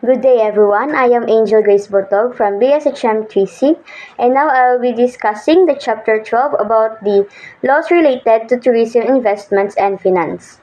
Good day everyone, I am Angel Grace Botog from BSHM 3C and now I will be discussing the chapter 12 about the laws related to tourism investments and finance.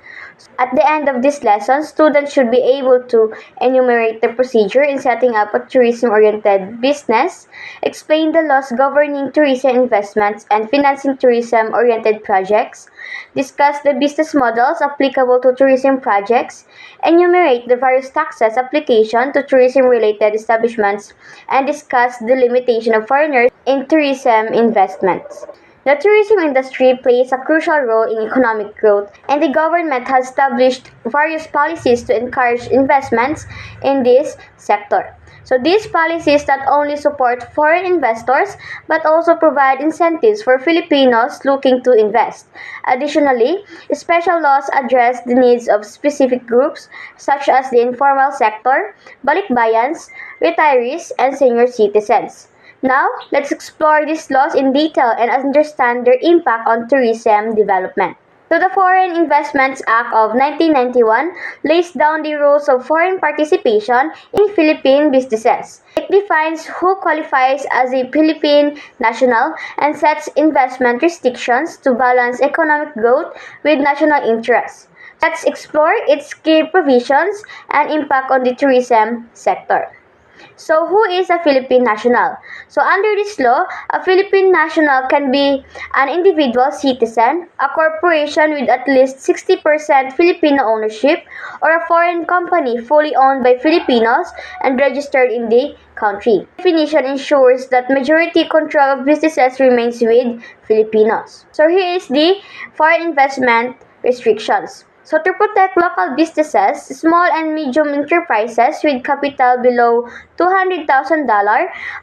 At the end of this lesson, students should be able to enumerate the procedure in setting up a tourism-oriented business, explain the laws governing tourism investments and financing tourism-oriented projects, discuss the business models applicable to tourism projects, enumerate the various taxes application to tourism-related establishments, and discuss the limitation of foreigners in tourism investments. The tourism industry plays a crucial role in economic growth, and the government has established various policies to encourage investments in this sector. So these policies not only support foreign investors but also provide incentives for Filipinos looking to invest. Additionally, special laws address the needs of specific groups such as the informal sector, balikbayans, retirees, and senior citizens. Now, let's explore these laws in detail and understand their impact on tourism development. So the Foreign Investments Act of 1991 lays down the rules of foreign participation in Philippine businesses. It defines who qualifies as a Philippine national and sets investment restrictions to balance economic growth with national interests. Let's explore its key provisions and impact on the tourism sector. So, who is a Philippine national? So, under this law, a Philippine national can be an individual citizen, a corporation with at least 60% Filipino ownership, or a foreign company fully owned by Filipinos and registered in the country. The definition ensures that majority control of businesses remains with Filipinos. So, here is the foreign investment restrictions. So to protect local businesses, small and medium enterprises with capital below $200,000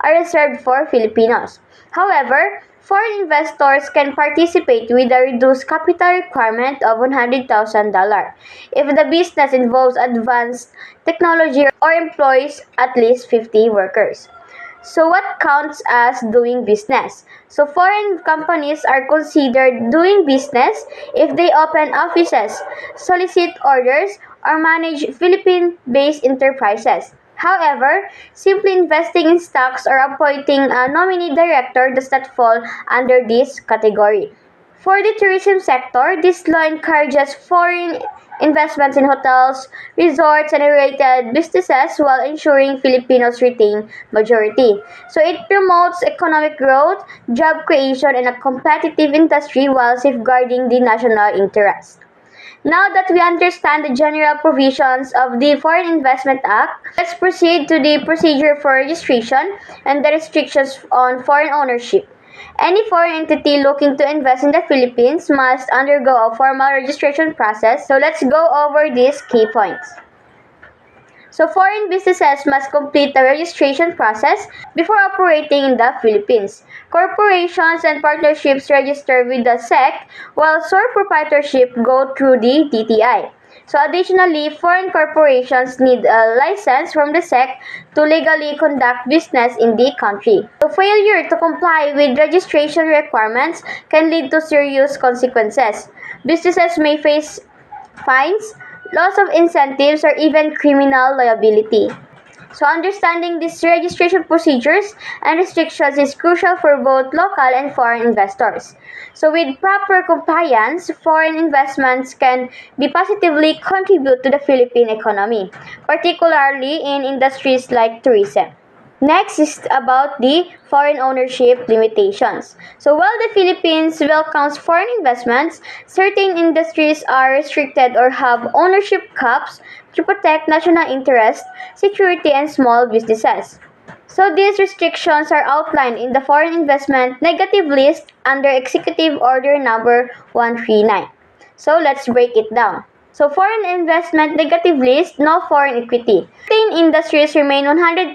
are reserved for Filipinos. However, foreign investors can participate with a reduced capital requirement of $100,000 if the business involves advanced technology or employs at least 50 workers. So what counts as doing business? So foreign companies are considered doing business if they open offices, solicit orders, or manage Philippine-based enterprises. However, simply investing in stocks or appointing a nominee director does not fall under this category. For the tourism sector, this law encourages foreign investments in hotels, resorts, and related businesses while ensuring Filipinos retain majority. So it promotes economic growth, job creation, and a competitive industry while safeguarding the national interest. Now that we understand the general provisions of the Foreign Investment Act, let's proceed to the procedure for registration and the restrictions on foreign ownership. Any foreign entity looking to invest in the Philippines must undergo a formal registration process. So let's go over these key points. So foreign businesses must complete the registration process before operating in the Philippines. Corporations and partnerships register with the SEC, while sole proprietorship go through the DTI. So additionally, foreign corporations need a license from the SEC to legally conduct business in the country. So failure to comply with registration requirements can lead to serious consequences. Businesses may face fines, loss of incentives, or even criminal liability. So understanding these registration procedures and restrictions is crucial for both local and foreign investors. So with proper compliance, foreign investments can be positively contribute to the Philippine economy, particularly in industries like tourism. Next is about the foreign ownership limitations. So while the Philippines welcomes foreign investments, certain industries are restricted or have ownership caps to protect national interest, security, and small businesses. So these restrictions are outlined in the Foreign Investment Negative List under Executive Order Number 139. So let's break it down. So foreign investment negative list, no foreign equity. Certain industries remain 100%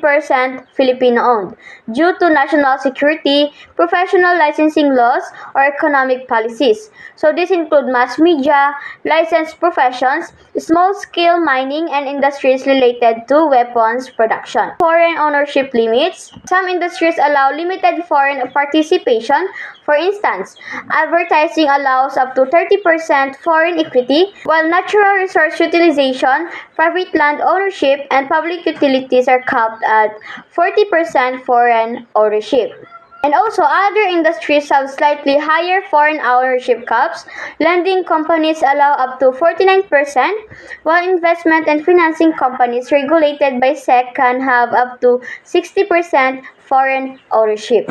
Filipino-owned due to national security, professional licensing laws, or economic policies. So these include mass media, licensed professions, small-scale mining, and industries related to weapons production. Foreign ownership limits. Some industries allow limited foreign participation. For instance, advertising allows up to 30% foreign equity, while natural resource utilization, private land ownership, and public utilities are capped at 40% foreign ownership. And also, other industries have slightly higher foreign ownership caps. Lending companies allow up to 49%, while investment and financing companies regulated by SEC can have up to 60% foreign ownership.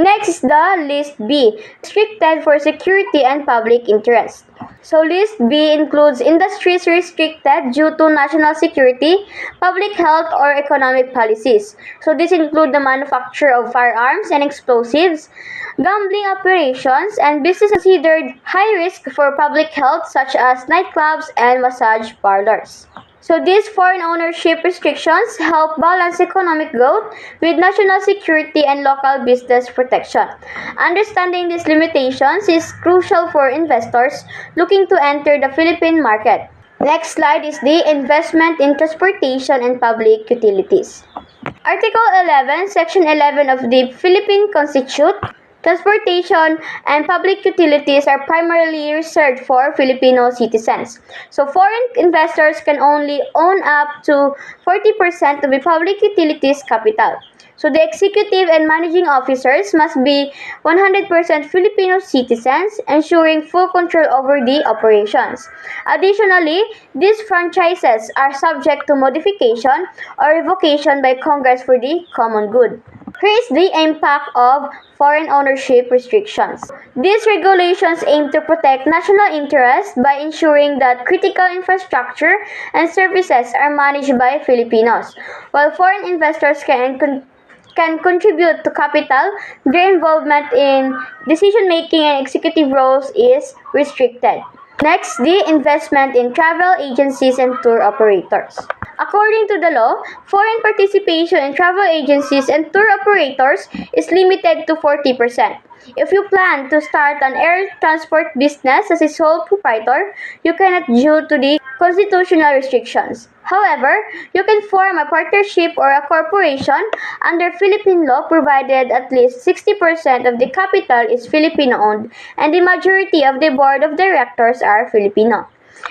Next is the List B, restricted for security and public interest. So List B includes industries restricted due to national security, public health, or economic policies. So this include the manufacture of firearms and explosives, gambling operations, and business considered high risk for public health such as nightclubs and massage parlors. So these foreign ownership restrictions help balance economic growth with national security and local business protection. Understanding these limitations is crucial for investors looking to enter the Philippine market. Next slide is the investment in transportation and public utilities. Article 11, Section 11 of the Philippine Constitution. Transportation and public utilities are primarily reserved for Filipino citizens. So foreign investors can only own up to 40% of the public utilities capital. So the executive and managing officers must be 100% Filipino citizens, ensuring full control over the operations. Additionally, these franchises are subject to modification or revocation by Congress for the common good. Here is the impact of foreign ownership restrictions. These regulations aim to protect national interests by ensuring that critical infrastructure and services are managed by Filipinos. While foreign investors can contribute to capital, their involvement in decision-making and executive roles is restricted. Next, the investment in travel agencies and tour operators. According to the law, foreign participation in travel agencies and tour operators is limited to 40%. If you plan to start an air transport business as a sole proprietor, you cannot due to the constitutional restrictions. However, you can form a partnership or a corporation under Philippine law provided at least 60% of the capital is Filipino-owned and the majority of the board of directors are Filipino.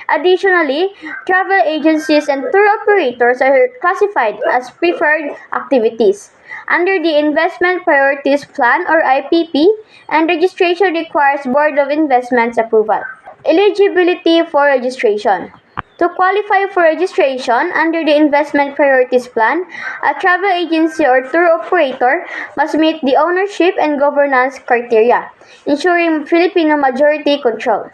Additionally, travel agencies and tour operators are classified as preferred activities under the Investment Priorities Plan or IPP, and registration requires Board of Investments approval. Eligibility for registration. To qualify for registration under the Investment Priorities Plan, a travel agency or tour operator must meet the ownership and governance criteria, ensuring Filipino majority control.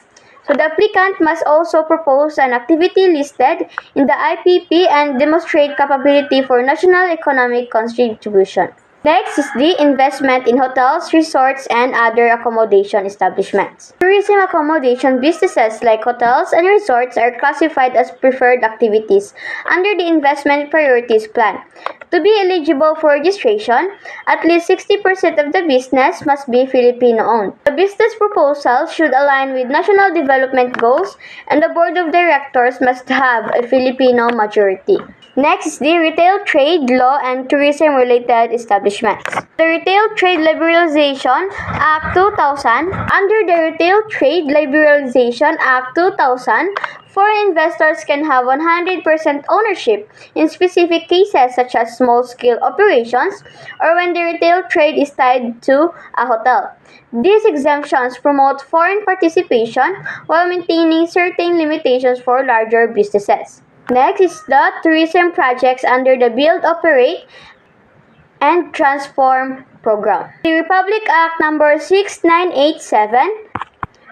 So the applicant must also propose an activity listed in the IPP and demonstrate capability for national economic contribution. Next is the investment in hotels, resorts, and other accommodation establishments. Tourism accommodation businesses like hotels and resorts are classified as preferred activities under the Investment Priorities Plan. To be eligible for registration, at least 60% of the business must be Filipino-owned. The business proposal should align with national development goals, and the board of directors must have a Filipino majority. Next is the Retail Trade, Law, and Tourism-related establishments. The Retail Trade Liberalization Act 2000. Under the Retail Trade Liberalization Act 2000, foreign investors can have 100% ownership in specific cases such as small-scale operations or when the retail trade is tied to a hotel. These exemptions promote foreign participation while maintaining certain limitations for larger businesses. Next is the tourism projects under the Build, Operate, and Transform program. The Republic Act No. 6987.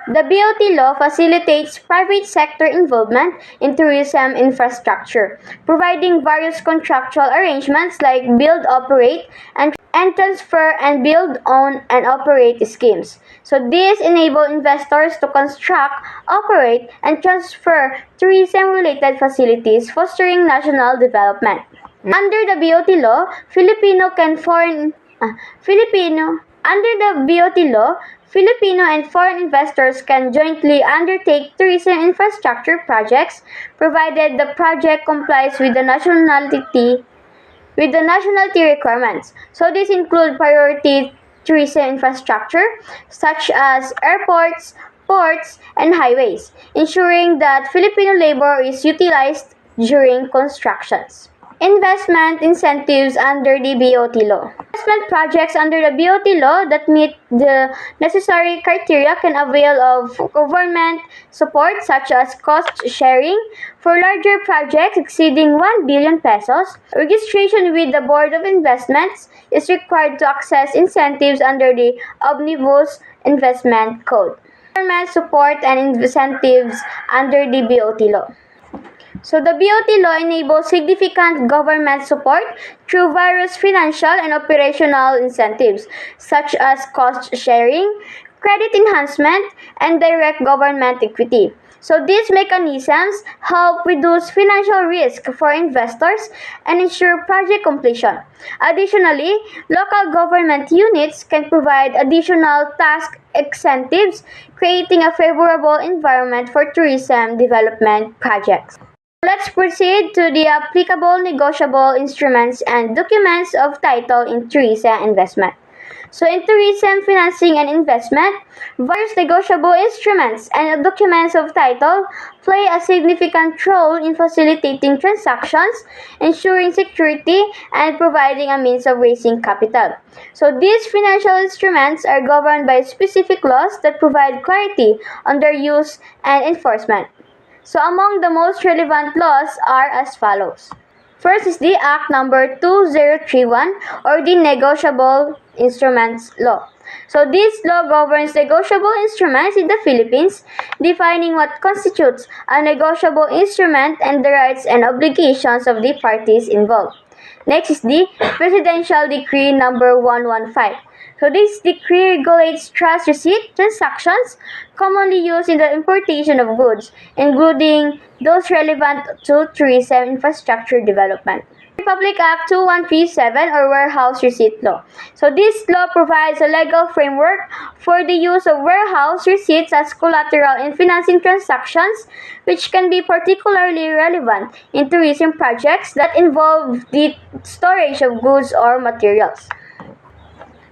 The BOT law facilitates private sector involvement in tourism infrastructure, providing various contractual arrangements like build, operate, and transfer and build, own, and operate schemes. So these enable investors to construct, operate, and transfer tourism-related facilities, fostering national development. Under the BOT law, Filipino and foreign investors can jointly undertake tourism infrastructure projects, provided the project complies with the nationality requirements. So these include priority tourism infrastructure such as airports, ports, and highways, ensuring that Filipino labor is utilized during constructions. Investment incentives under the BOT law. Investment projects under the BOT law that meet the necessary criteria can avail of government support such as cost sharing for larger projects exceeding 1 billion pesos. Registration with the Board of Investments is required to access incentives under the Omnibus Investment Code. Government support and incentives under the BOT law. So the BOT law enables significant government support through various financial and operational incentives, such as cost sharing, credit enhancement, and direct government equity. So these mechanisms help reduce financial risk for investors and ensure project completion. Additionally, local government units can provide additional tax incentives, creating a favorable environment for tourism development projects. Let's proceed to the applicable negotiable instruments and documents of title in tourism investment. So in tourism financing and investment, various negotiable instruments and documents of title play a significant role in facilitating transactions, ensuring security, and providing a means of raising capital. So these financial instruments are governed by specific laws that provide clarity on their use and enforcement. So among the most relevant laws are as follows. First is the Act number 2031 or the Negotiable Instruments Law. So this law governs negotiable instruments in the Philippines, defining what constitutes a negotiable instrument and the rights and obligations of the parties involved. Next is the Presidential Decree number 115. So this decree regulates trust receipt transactions commonly used in the importation of goods, including those relevant to tourism infrastructure development. Republic Act 2137 or Warehouse Receipt Law. So this law provides a legal framework for the use of warehouse receipts as collateral in financing transactions, which can be particularly relevant in tourism projects that involve the storage of goods or materials.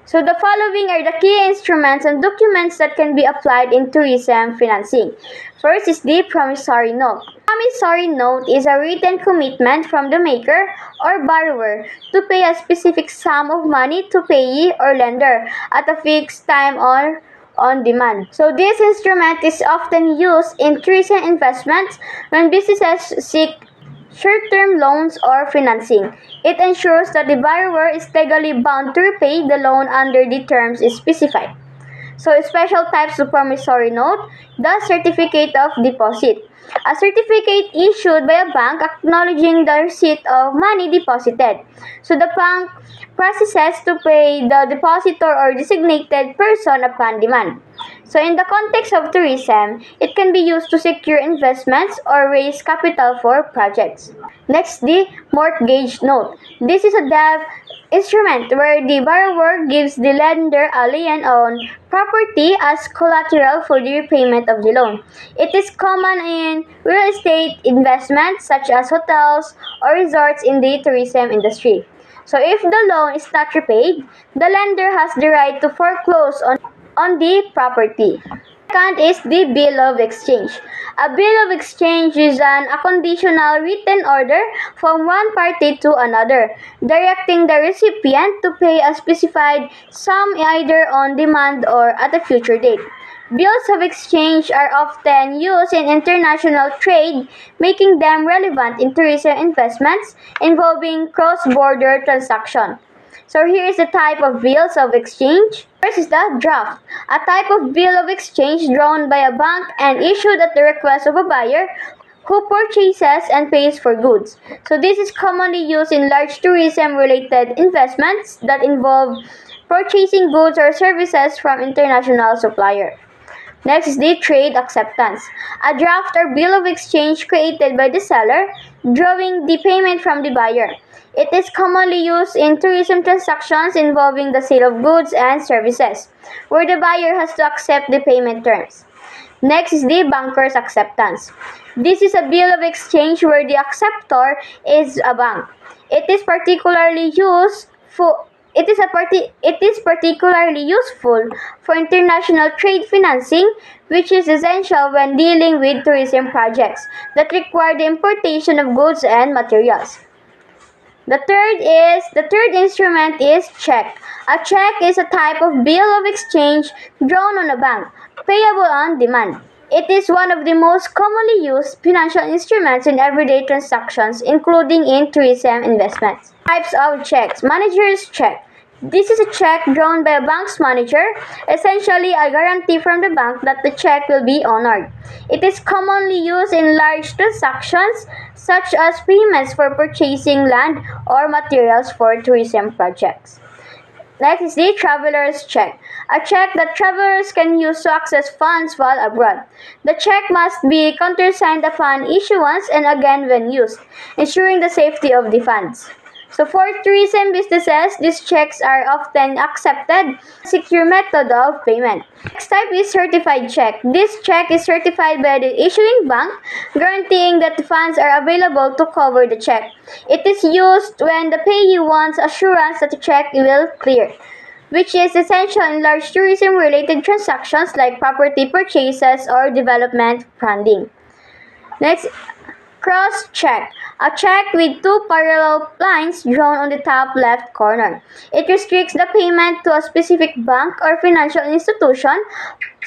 So the following are the key instruments and documents that can be applied in tourism financing. First is the promissory note. Promissory note is a written commitment from the maker or borrower to pay a specific sum of money to payee or lender at a fixed time or on demand. So this instrument is often used in tourism investments when businesses seek short-term loans or financing. It ensures that the borrower is legally bound to repay the loan under the terms specified. So special types of promissory note, the certificate of deposit. A certificate issued by a bank acknowledging the receipt of money deposited. So the bank processes to pay the depositor or designated person upon demand. So in the context of tourism, it can be used to secure investments or raise capital for projects. Next, the mortgage note. This is a debt instrument where the borrower gives the lender a lien on property as collateral for the repayment of the loan. It is common in real estate investments such as hotels or resorts in the tourism industry. So if the loan is not repaid, the lender has the right to foreclose on the property. Second is the Bill of Exchange. A Bill of Exchange is a conditional written order from one party to another, directing the recipient to pay a specified sum either on demand or at a future date. Bills of exchange are often used in international trade, making them relevant in tourism investments involving cross-border transactions. So here is the type of bills of exchange. First is the draft, a type of bill of exchange drawn by a bank and issued at the request of a buyer who purchases and pays for goods. So this is commonly used in large tourism-related investments that involve purchasing goods or services from international suppliers. Next is the trade acceptance, a draft or bill of exchange created by the seller, drawing the payment from the buyer. It is commonly used in tourism transactions involving the sale of goods and services, where the buyer has to accept the payment terms. Next is the banker's acceptance. This is a bill of exchange where the acceptor is a bank. It is particularly used It is particularly useful for international trade financing, which is essential when dealing with tourism projects that require the importation of goods and materials. The third instrument is check. A check is a type of bill of exchange drawn on a bank, payable on demand. It is one of the most commonly used financial instruments in everyday transactions, including in tourism investments. Types of checks. Manager's check. This is a check drawn by a bank's manager, essentially a guarantee from the bank that the check will be honored. It is commonly used in large transactions such as payments for purchasing land or materials for tourism projects. Next is the traveler's check, a check that travelers can use to access funds while abroad. The check must be countersigned upon issuance and again when used, ensuring the safety of the funds. So for tourism businesses, these checks are often accepted as a secure method of payment. Next type is certified check. This check is certified by the issuing bank, guaranteeing that the funds are available to cover the check. It is used when the payee wants assurance that the check will clear, which is essential in large tourism-related transactions like property purchases or development funding. Next, cross-check. A check with two parallel lines drawn on the top left corner. It restricts the payment to a specific bank or financial institution.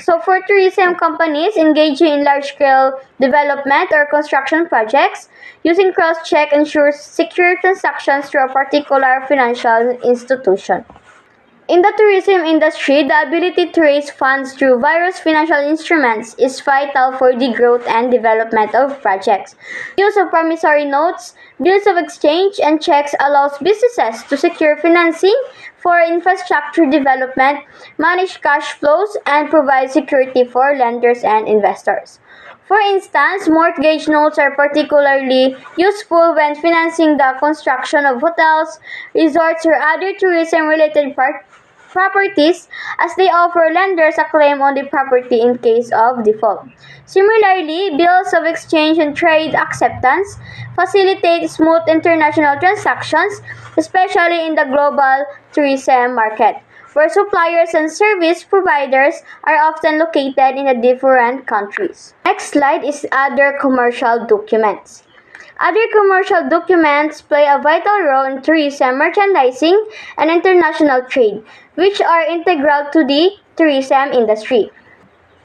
So for tourism companies engaging in large-scale development or construction projects, using cross-check ensures secure transactions through a particular financial institution. In the tourism industry, the ability to raise funds through various financial instruments is vital for the growth and development of projects. Use of promissory notes, bills of exchange, and checks allows businesses to secure financing for infrastructure development, manage cash flows, and provide security for lenders and investors. For instance, mortgage notes are particularly useful when financing the construction of hotels, resorts, or other tourism-related properties, as they offer lenders a claim on the property in case of default. Similarly, bills of exchange and trade acceptance facilitate smooth international transactions, especially in the global tourism market, where suppliers and service providers are often located in different countries. Next slide is other commercial documents. Other commercial documents play a vital role in tourism merchandising and international trade, which are integral to the tourism industry.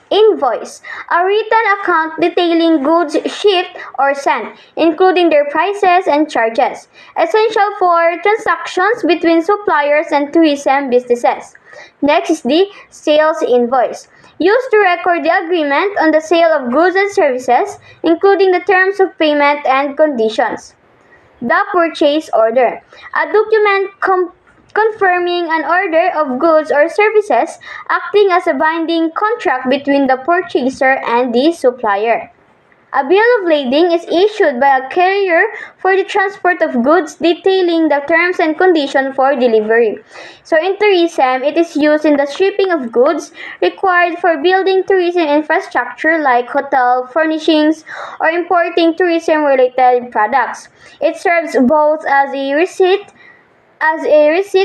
Invoice, a written account detailing goods shipped or sent, including their prices and charges, essential for transactions between suppliers and tourism businesses. Next is the sales invoice, used to record the agreement on the sale of goods and services, including the terms of payment and conditions. The purchase order, a document confirming an order of goods or services, acting as a binding contract between the purchaser and the supplier. A bill of lading is issued by a carrier for the transport of goods, detailing the terms and conditions for delivery. So in tourism, it is used in the shipping of goods required for building tourism infrastructure like hotel furnishings or importing tourism-related products. It serves both as a receipt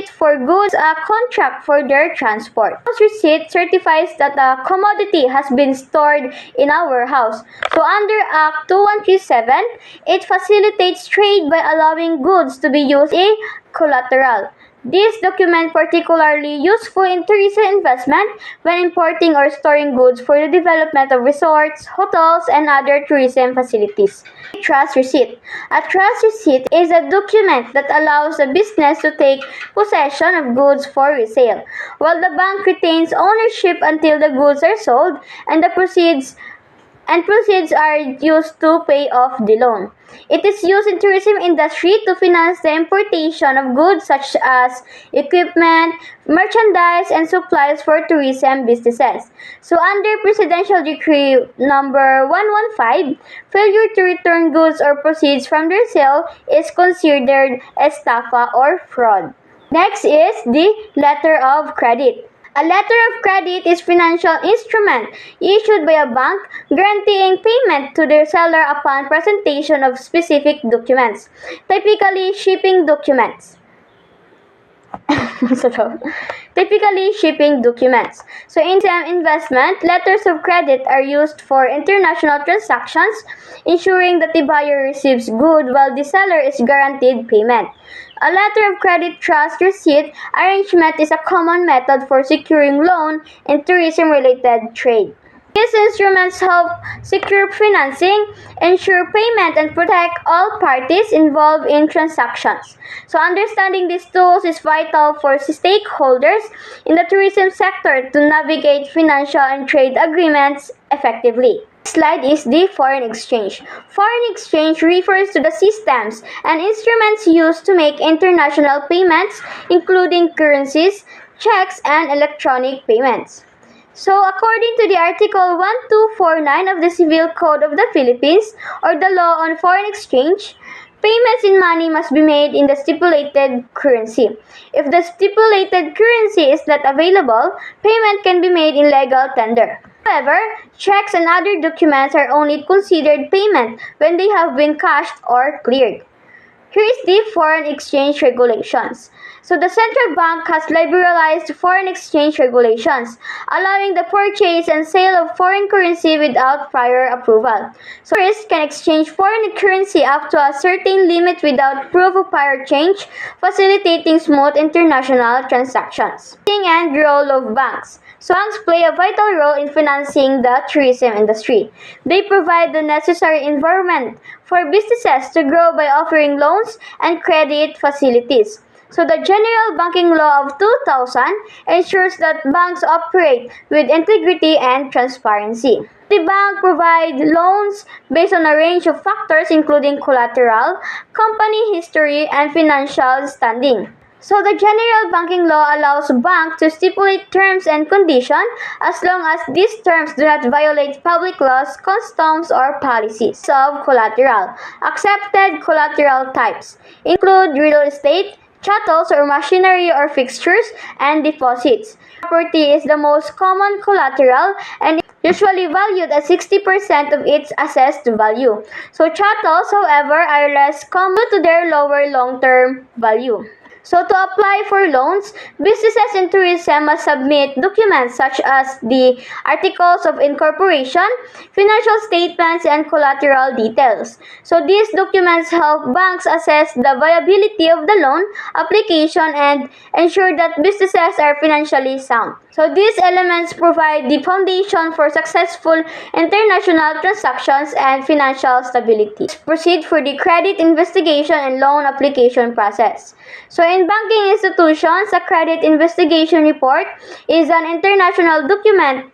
for goods, a contract for their transport. This receipt certifies that a commodity has been stored in a warehouse. So under Act 2137, it facilitates trade by allowing goods to be used as collateral. This document particularly useful in tourism investment when importing or storing goods for the development of resorts, hotels, and other tourism facilities. Trust receipt. A trust receipt is a document that allows a business to take possession of goods for resale, while the bank retains ownership until the goods are sold and the proceeds are used to pay off the loan. It is used in tourism industry to finance the importation of goods such as equipment, merchandise, and supplies for tourism businesses. So under Presidential Decree number 115, failure to return goods or proceeds from their sale is considered estafa or fraud. Next is the letter of credit. A letter of credit is a financial instrument issued by a bank guaranteeing payment to the seller upon presentation of specific documents, typically shipping documents. typically shipping documents. So in some investment, letters of credit are used for international transactions, ensuring that the buyer receives good while the seller is guaranteed payment. A letter of credit trust receipt arrangement is a common method for securing loan in tourism-related trade. These instruments help secure financing, ensure payment, and protect all parties involved in transactions. So understanding these tools is vital for stakeholders in the tourism sector to navigate financial and trade agreements effectively. Next slide is the foreign exchange. Foreign exchange refers to the systems and instruments used to make international payments, including currencies, checks, and electronic payments. So, according to the Article 1249 of the Civil Code of the Philippines, or the Law on Foreign Exchange, payments in money must be made in the stipulated currency. If the stipulated currency is not available, payment can be made in legal tender. However, checks and other documents are only considered payment when they have been cashed or cleared. Here is the foreign exchange regulations. So the central bank has liberalized foreign exchange regulations, allowing the purchase and sale of foreign currency without prior approval. So tourists can exchange foreign currency up to a certain limit without proof of prior change, facilitating smooth international transactions. And role of banks. So banks play a vital role in financing the tourism industry. They provide the necessary environment for businesses to grow by offering loans and credit facilities. So the General Banking Law of 2000 ensures that banks operate with integrity and transparency. The bank provides loans based on a range of factors including collateral, company history, and financial standing. So the General Banking Law allows banks to stipulate terms and conditions as long as these terms do not violate public laws, customs, or policies. Of collateral. Accepted collateral types include real estate, chattels or machinery or fixtures, and deposits. Property is the most common collateral and usually valued at 60% of its assessed value. So chattels, however, are less common due to their lower long-term value. So to apply for loans, businesses in tourism must submit documents such as the articles of incorporation, financial statements, and collateral details. So these documents help banks assess the viability of the loan application and ensure that businesses are financially sound. So these elements provide the foundation for successful international transactions and financial stability. Let's proceed for the credit investigation and loan application process. So in banking institutions, a credit investigation report is an internal document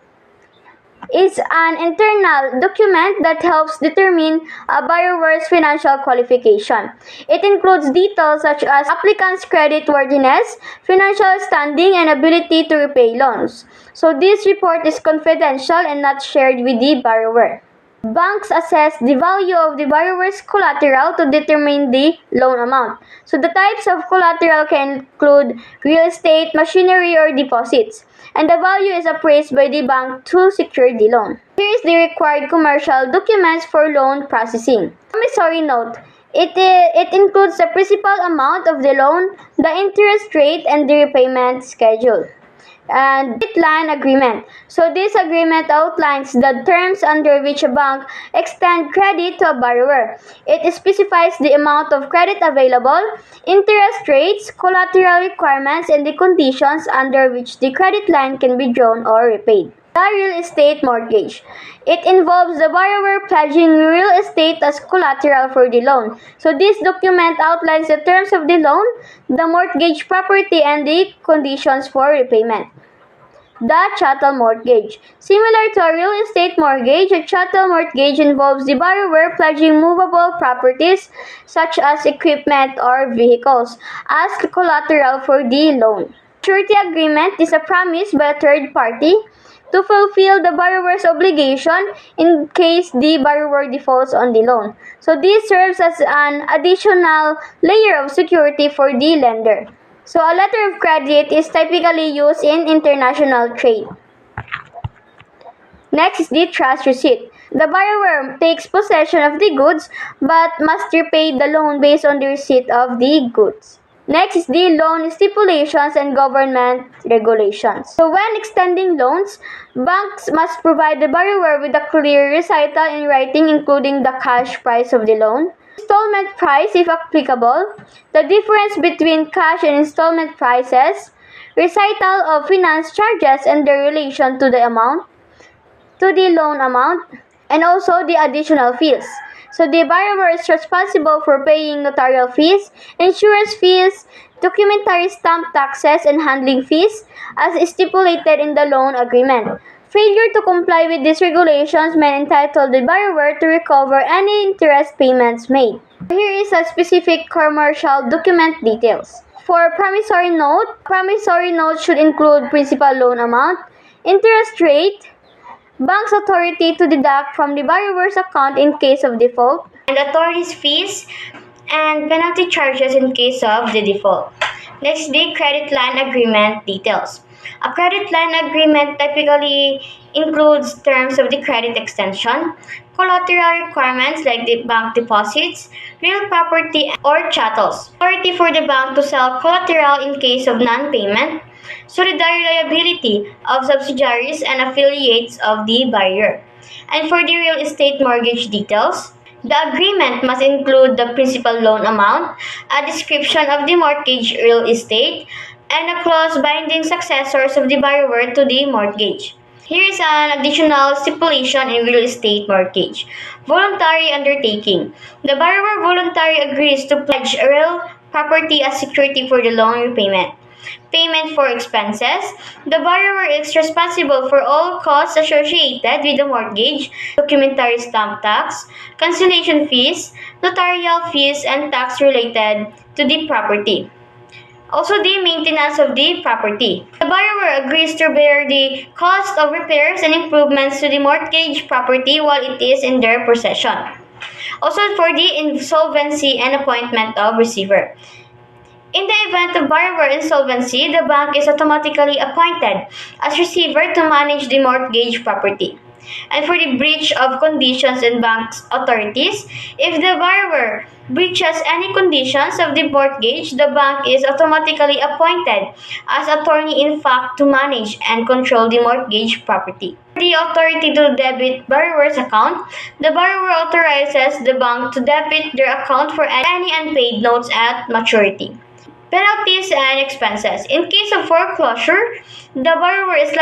that helps determine a borrower's financial qualification. It includes details such as applicant's creditworthiness, financial standing, and ability to repay loans. So this report is confidential and not shared with the borrower. Banks assess the value of the borrower's collateral to determine the loan amount. So the types of collateral can include real estate, machinery, or deposits, and the value is appraised by the bank to secure the loan. Here is the required commercial documents for loan processing. Promissory note. It includes the principal amount of the loan, the interest rate, and the repayment schedule. And credit line agreement. So this agreement outlines the terms under which a bank extends credit to a borrower. It specifies the amount of credit available, interest rates, collateral requirements, and the conditions under which the credit line can be drawn or repaid. The real estate mortgage. It involves the borrower pledging real estate as collateral for the loan. So this document outlines the terms of the loan, the mortgage property, and the conditions for repayment. The chattel mortgage. Similar to a real estate mortgage, a chattel mortgage involves the borrower pledging movable properties such as equipment or vehicles as collateral for the loan. Surety agreement is a promise by a third party to fulfill the borrower's obligation in case the borrower defaults on the loan. So this serves as an additional layer of security for the lender. So a letter of credit is typically used in international trade. Next is the trust receipt. The borrower takes possession of the goods but must repay the loan based on the receipt of the goods. Next is the loan stipulations and government regulations. So when extending loans, banks must provide the borrower with a clear recital in writing including the cash price of the loan, installment price if applicable, the difference between cash and installment prices, recital of finance charges and their relation to the loan amount, and also the additional fees. So the borrower is responsible for paying notarial fees, insurance fees, documentary stamp taxes, and handling fees as stipulated in the loan agreement. Failure to comply with these regulations may entitle the borrower to recover any interest payments made. Here is a specific commercial document details. For promissory note should include principal loan amount, interest rate, bank's authority to deduct from the borrower's account in case of default, and authorities' fees and penalty charges in case of the default. Next, the credit line agreement details. A credit line agreement typically includes terms of the credit extension, collateral requirements like the bank deposits, real property or chattels, authority for the bank to sell collateral in case of non-payment, solidary liability of subsidiaries and affiliates of the buyer. And for the real estate mortgage details, the agreement must include the principal loan amount, a description of the mortgage real estate, and a clause binding successors of the borrower to the mortgage. Here is an additional stipulation in real estate mortgage. Voluntary undertaking. The borrower voluntarily agrees to pledge real property as security for the loan repayment. Payment for expenses. The borrower is responsible for all costs associated with the mortgage, documentary stamp tax, cancellation fees, notarial fees, and tax related to the property. Also, the maintenance of the property. The borrower agrees to bear the cost of repairs and improvements to the mortgage property while it is in their possession. Also, for the insolvency and appointment of receiver. In the event of borrower insolvency, the bank is automatically appointed as receiver to manage the mortgage property. And for the breach of conditions in bank's authorities, if the borrower breaches any conditions of the mortgage, the bank is automatically appointed as attorney in fact to manage and control the mortgage property. For the authority to debit borrower's account, the borrower authorizes the bank to debit their account for any unpaid notes at maturity. Penalties and expenses. In case of foreclosure, the borrower is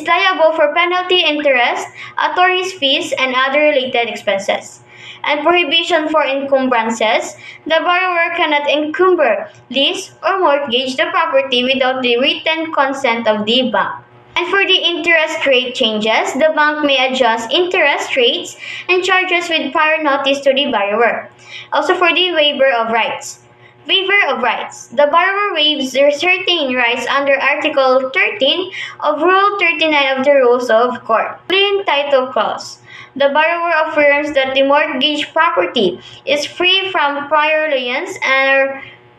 liable for penalty, interest, attorney's fees, and other related expenses. And prohibition for encumbrances. The borrower cannot encumber, lease, or mortgage the property without the written consent of the bank. And for the interest rate changes, the bank may adjust interest rates and charges with prior notice to the borrower. Also for the waiver of rights. Waiver of rights. The borrower waives their certain rights under Article 13 of Rule 39 of the Rules of Court. Clean title clause. The borrower affirms that the mortgage property is free from prior liens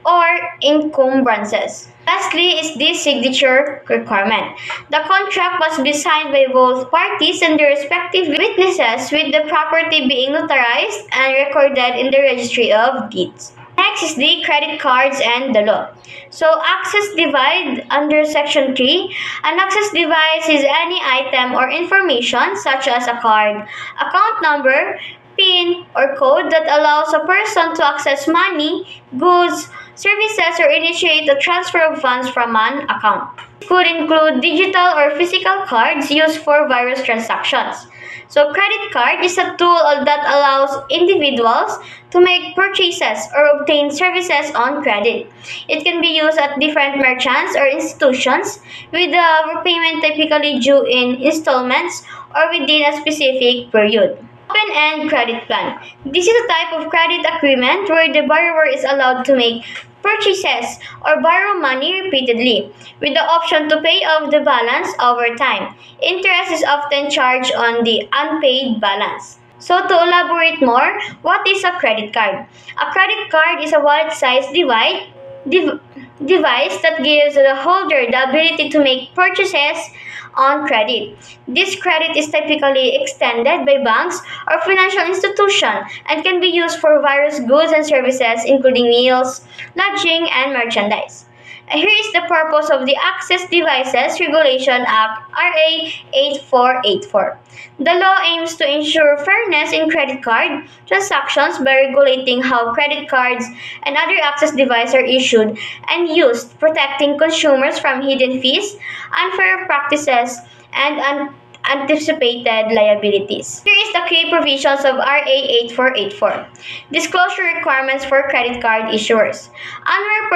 or encumbrances. Lastly is the signature requirement. The contract must be signed by both parties and their respective witnesses, with the property being notarized and recorded in the Registry of Deeds. Next is the credit cards and the law. So, access device under Section 3. An access device is any item or information such as a card, account number, PIN, or code that allows a person to access money, goods, services, or initiate a transfer of funds from an account. It could include digital or physical cards used for various transactions. So, credit card is a tool that allows individuals to make purchases or obtain services on credit. It can be used at different merchants or institutions, with the repayment typically due in installments or within a specific period. Open-end credit plan. This is a type of credit agreement where the borrower is allowed to make purchases or borrow money repeatedly, with the option to pay off the balance over time. Interest is often charged on the unpaid balance. So to elaborate more, what is a credit card? A credit card is a wallet-sized device that gives the holder the ability to make purchases on credit. This credit is typically extended by banks or financial institutions and can be used for various goods and services including meals, lodging, and merchandise. Here is the purpose of the Access Devices Regulation Act RA 8484. The law aims to ensure fairness in credit card transactions by regulating how credit cards and other access devices are issued and used, protecting consumers from hidden fees, unfair practices, and anticipated liabilities. Here is the key provisions of RA 8484. Disclosure requirements for credit card issuers. Annual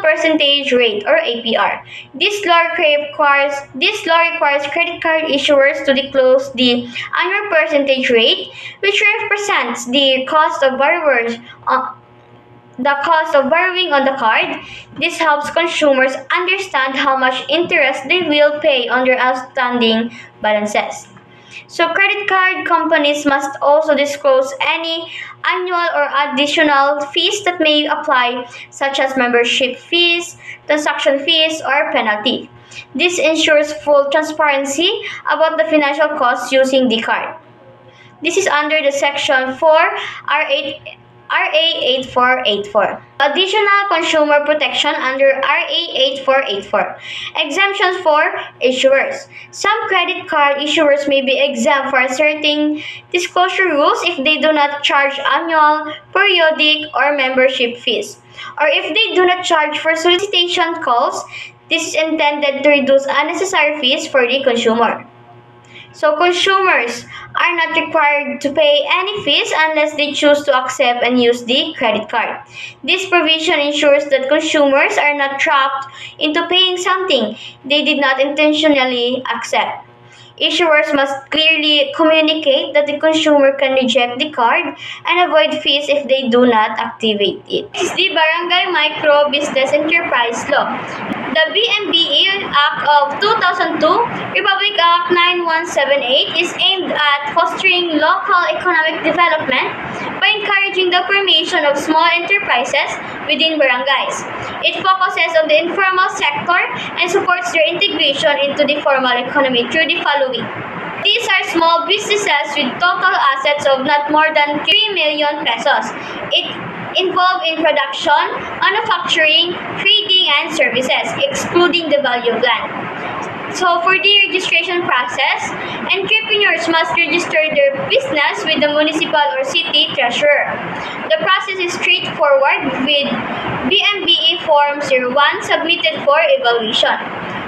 percentage rate or APR. This law requires credit card issuers to disclose the annual percentage rate, which represents the cost of borrowing on the card. This helps consumers understand how much interest they will pay on their outstanding balances. So, credit card companies must also disclose any annual or additional fees that may apply, such as membership fees, transaction fees, or penalty. This ensures full transparency about the financial costs using the card. This is under the Section 4 RA 8484. Additional consumer protection under RA 8484. Exemptions for issuers. Some credit card issuers may be exempt for certain disclosure rules if they do not charge annual, periodic, or membership fees, or if they do not charge for solicitation calls. This is intended to reduce unnecessary fees for the consumer. So consumers are not required to pay any fees unless they choose to accept and use the credit card. This provision ensures that consumers are not trapped into paying something they did not intentionally accept. Issuers must clearly communicate that the consumer can reject the card and avoid fees if they do not activate it. This is the Barangay Micro Business Enterprise Law. The BMBE Act of 2002, Republic Act 9178, is aimed at fostering local economic development by encouraging the formation of small enterprises within barangays. It focuses on the informal sector and supports their integration into the formal economy through the following. These are small businesses with total assets of not more than 3 million pesos. It involved in production, manufacturing, trading, and services, excluding the value of land. So for the registration process, entrepreneurs must register their business with the municipal or city treasurer. The process is straightforward with BMBE Form 01 submitted for evaluation.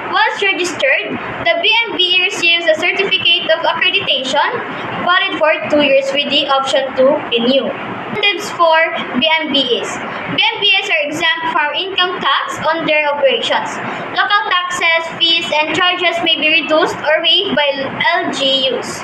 Once registered, the BMBE receives a certificate of accreditation valid for 2 years with the option to renew. Incentives for BMBEs. BMBEs are exempt from income tax on their operations. Local taxes, fees, and charges may be reduced or waived by LGUs.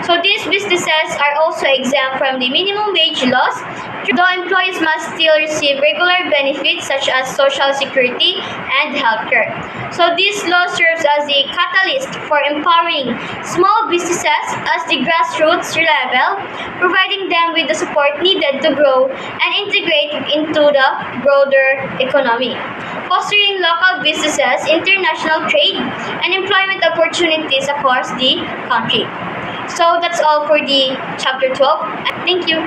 So these businesses are also exempt from the minimum wage laws, though employees must still receive regular benefits such as Social Security and healthcare. So this law serves as a catalyst for empowering small businesses at the grassroots level, providing them with the support needed to grow and integrate into the broader economy, fostering local businesses, international trade, and employment opportunities across the country. So that's all for the chapter 12. Thank you.